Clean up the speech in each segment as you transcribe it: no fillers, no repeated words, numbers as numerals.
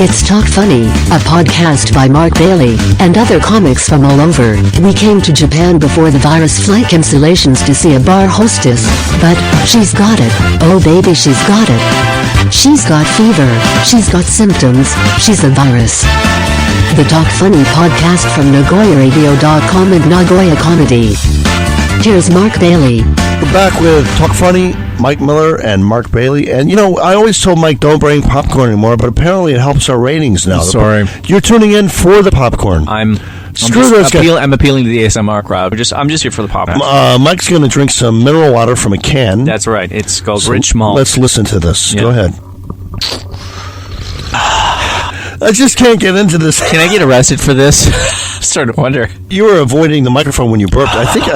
It's Talk Funny, a podcast by Mark Bailey and other comics from all over. We came to Japan before the virus flight cancellations to see a bar hostess, but she's got it. Oh baby, she's got it. She's got fever. She's got symptoms. She's a virus. The Talk Funny podcast from Nagoyaradio.com and Nagoyacomedy. Here's Mark Bailey. We're back with Talk Funny, Mike Miller and Mark Bailey. And, you know, I always told Mike don't bring popcorn anymore, but apparently it helps our ratings now. Sorry. You're tuning in for the popcorn. I'm appealing to the ASMR crowd. I'm just here for the popcorn. Mike's going to drink some mineral water from a can. That's right. It's called Rich Malt. Let's listen to this. Go ahead. I just can't get into this. Can I get arrested for this? I'm starting to wonder. You were avoiding the microphone when you burped. I think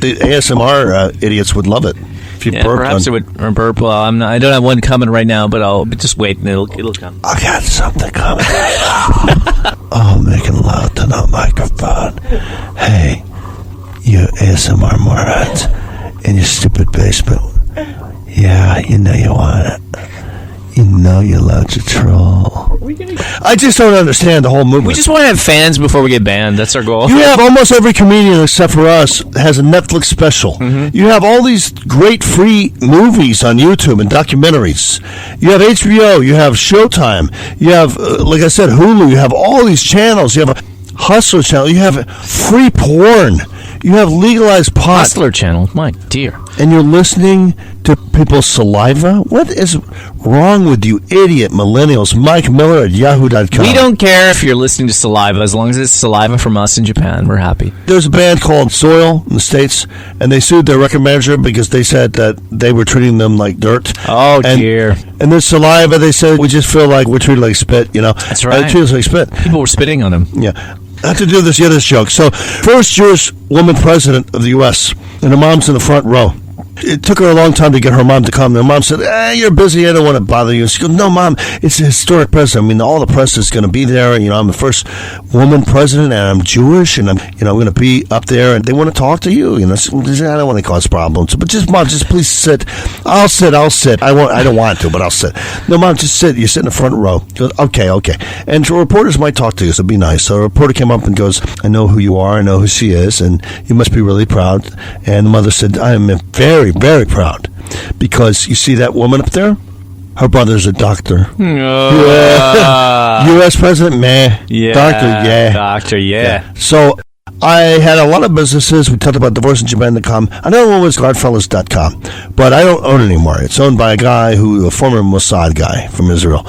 the ASMR idiots would love it if you burped. Perhaps it would burp. Well, I don't have one coming right now, but I'll just wait and it'll come. I got something coming right now. Oh, making loud to the microphone. Hey, you ASMR morons in your stupid basement. Yeah, you know you want it. You know you're allowed to troll. I just don't understand the whole movement. We just want to have fans before we get banned. That's our goal. You have almost every comedian except for us has a Netflix special. Mm-hmm. You have all these great free movies on YouTube and documentaries. You have HBO. You have Showtime. You have, like I said, Hulu. You have all these channels. You have a Hustler channel. You have free porn. You have legalized pot. Hustler channel. My dear. And you're listening to people's saliva? What is wrong with you idiot millennials? Mike Miller at yahoo.com. We don't care if you're listening to saliva. As long as it's saliva from us in Japan, we're happy. There's a band called Soil in the States, and they sued their record manager because they said that they were treating them like dirt. Oh, dear. And their saliva, they said, we just feel like we're treated like spit, you know. That's right. They treat us like spit. People were spitting on them. Yeah. I have to do this joke. So, first Jewish woman president of the U.S., and her mom's in the front row. It took her a long time to get her mom to come. Her mom said, you're busy. I don't want to bother you. She goes, no, Mom, it's a historic president. I mean, all the press is going to be there. You know, I'm the first woman president, and I'm Jewish, and I'm going to be up there, and they want to talk to you. You know, I don't want to cause problems. But just, Mom, just please sit. I'll sit. I don't want to, but I'll sit. No, Mom, just sit. You sit in the front row. She goes, okay. And reporters might talk to you, so be nice. So a reporter came up and goes, I know who you are. I know who she is, and you must be really proud. And the mother said, I am very, very proud, because you see that woman up there? Her brother's a doctor. U.S. president, meh. Yeah. Doctor, yeah. So I had a lot of businesses. We talked about divorceinjapan.com. Another one was guardfellas.com, but I don't own it anymore. It's owned by a former Mossad guy from Israel.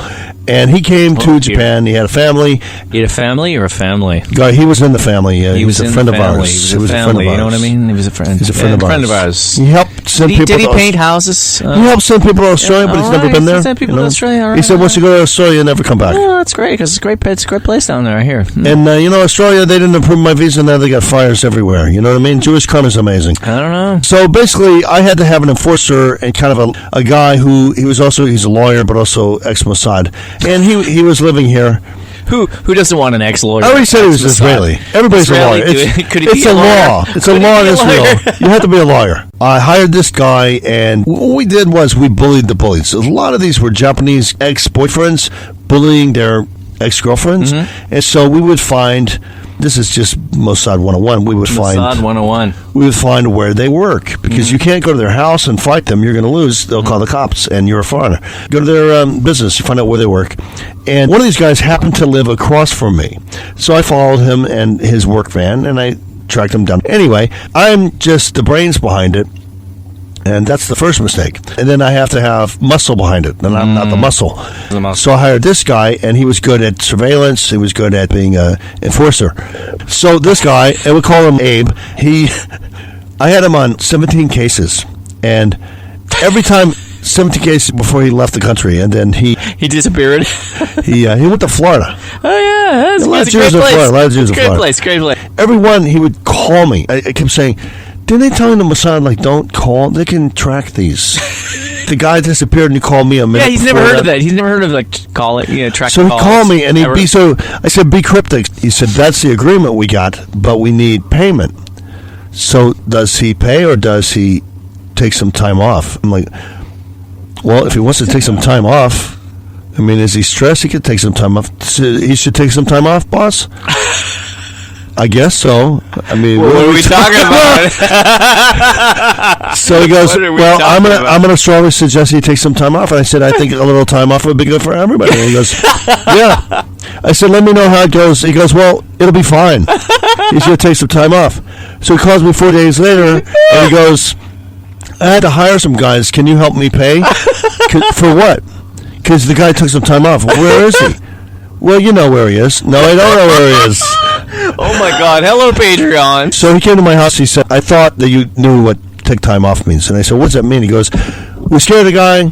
And he came to Japan. He had a family. He had a family or a family? He was in the family. He was a friend of ours. He was a friend of ours. You know what I mean? He was a friend. He's a friend of ours. He helped send people. Did he paint houses? He helped send people to Australia, but he's never been there. Send people to Australia. All right, he said once you go to Australia, never come back. Oh, that's great, because it's a great place down there, I hear. And Australia, they didn't approve my visa. Now they got fires everywhere. You know what I mean? Jewish karma is amazing. I don't know. So basically, I had to have an enforcer and kind of a guy who he's a lawyer, but also ex-Mossad, and he was living here. Who doesn't want an ex-lawyer? I already said he was Israeli. Everybody's a lawyer. It's a law. It's a law in Israel. You have to be a lawyer. I hired this guy, and what we did was we bullied the bullies. A lot of these were Japanese ex-boyfriends bullying their ex-girlfriends, and so we would find. This is just Mossad 101. Mossad 101. We would find where they work, because you can't go to their house and fight them. You're going to lose. They'll call the cops, and you're a foreigner. Go to their business. You find out where they work. And one of these guys happened to live across from me. So I followed him and his work van, and I tracked him down. Anyway, I'm just the brains behind it. And that's the first mistake. And then I have to have muscle behind it. And I'm not the muscle. So I hired this guy, and he was good at surveillance. He was good at being an enforcer. So this guy, and we call him Abe, I had him on 17 cases. And every time, 17 cases before he left the country. And then he disappeared. He went to Florida. Oh, yeah. That's a great place. Great place. Everyone, he would call me. I kept saying, didn't they tell him the Mossad, like, don't call? They can track these. The guy disappeared, and he called me a minute. Yeah, he's never heard of that. He's never heard of, like, call it, track. So he called me, and I said, be cryptic. He said, that's the agreement we got, but we need payment. So does he pay, or does he take some time off? I'm like, well, if he wants to take some time off, I mean, is he stressed? He could take some time off. He should take some time off, boss? I guess so. I mean, what are we talking about? So he goes, well, I'm gonna strongly suggest he take some time off. And I said, I think a little time off would be good for everybody. And he goes, yeah. I said, let me know how it goes. He goes, well, it'll be fine. He's gonna take some time off. So he calls me 4 days later, and he goes, I had to hire some guys. Can you help me pay? For what? Because the guy took some time off. Where is he? Well, you know where he is. No, I don't know where he is. Oh my God! Hello, Patreon. So he came to my house. He said, I thought that you knew what take time off means. And I said, what does that mean? He goes, we scare the guy.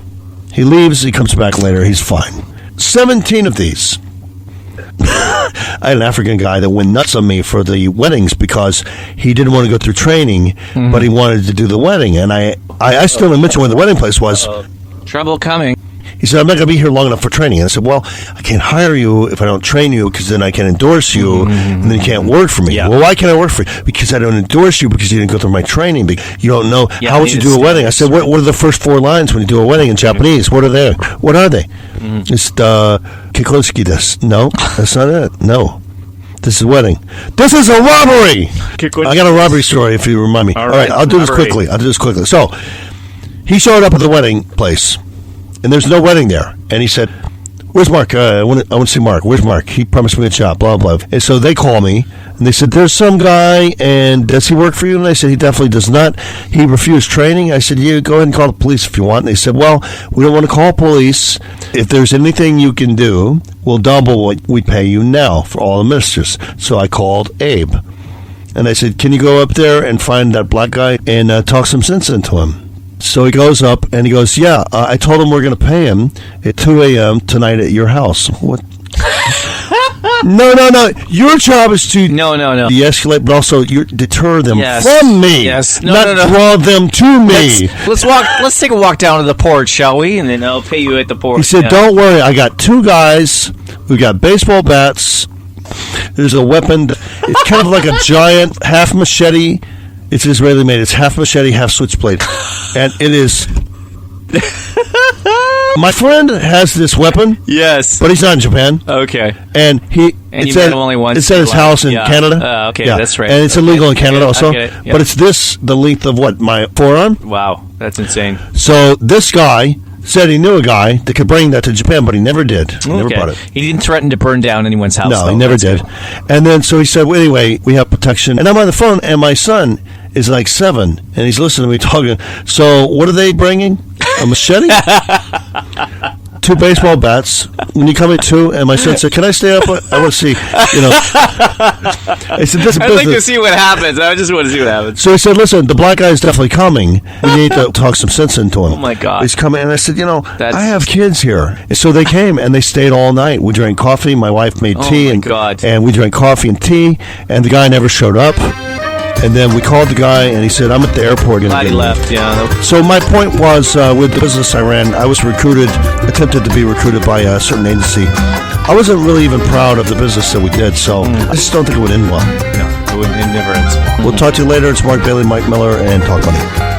He leaves. He comes back later. He's fine. 17 of these. I had an African guy that went nuts on me for the weddings because he didn't want to go through training, but he wanted to do the wedding. And I still didn't mention where the wedding place was. Trouble coming. He said, I'm not going to be here long enough for training. And I said, well, I can't hire you if I don't train you because then I can endorse you and then you can't work for me. Yeah. Well, why can't I work for you? Because I don't endorse you because you didn't go through my training. You don't know. How would you do a wedding? I said, what are the first 4 lines when you do a wedding in Japanese? What are they? What are they? It's Kikosuki desu. No, that's not it. No. This is a wedding. This is a robbery! I got a robbery story if you remind me. All right, I'll do this quickly. So, he showed up at the wedding place. And there's no wedding there. And he said, where's Mark? I want to see Mark. Where's Mark? He promised me a job, blah, blah. And so they call me, and they said, there's some guy, and does he work for you? And I said, he definitely does not. He refused training. I said, yeah, go ahead and call the police if you want. And they said, well, we don't want to call police. If there's anything you can do, we'll double what we pay you now for all the ministers. So I called Abe. And I said, can you go up there and find that black guy and talk some sense into him? So he goes up and he goes, yeah, I told him we're going to pay him at 2 a.m. tonight at your house. What? No. Your job is to de-escalate, but also you deter them from me. Yes. Not draw them to me. Let's take a walk down to the porch, shall we? And then I'll pay you at the porch. He said, don't worry. I got 2 guys. We got baseball bats. There's a weapon. It's kind of like a giant half machete. It's Israeli made. It's half machete, half switchblade. And it is... My friend has this weapon. Yes. But he's not in Japan. Okay. And you met him only once. It's at his house in Canada. Okay, that's right. And it's illegal in Canada also. I get it. Yep. But it's the length of what? My forearm? Wow. That's insane. So this guy said he knew a guy that could bring that to Japan, but he never did. He never brought it. He didn't threaten to burn down anyone's house. No, he never did. Good. And then so he said, well, anyway, we have protection. And I'm on the phone, and my son is like 7, and he's listening to me talking. So what are they bringing? A machete? 2 baseball bats. When you come at 2, and my son said, can I stay up? I want to see, I said, this is I'd like to see what happens. I just want to see what happens. So he said, listen, the black guy is definitely coming. We need to talk some sense into him. Oh, my God. He's coming. And I said, I have kids here. And so they came, and they stayed all night. We drank coffee. My wife made tea. And we drank coffee and tea. And the guy never showed up. And then we called the guy, and he said, I'm at the airport. Glad he left, So my point was, with the business I ran, I was attempted to be recruited by a certain agency. I wasn't really even proud of the business that we did, so I just don't think it would end well. No, it never ends. We'll talk to you later. It's Mark Bailey, Mike Miller, and Talk Money.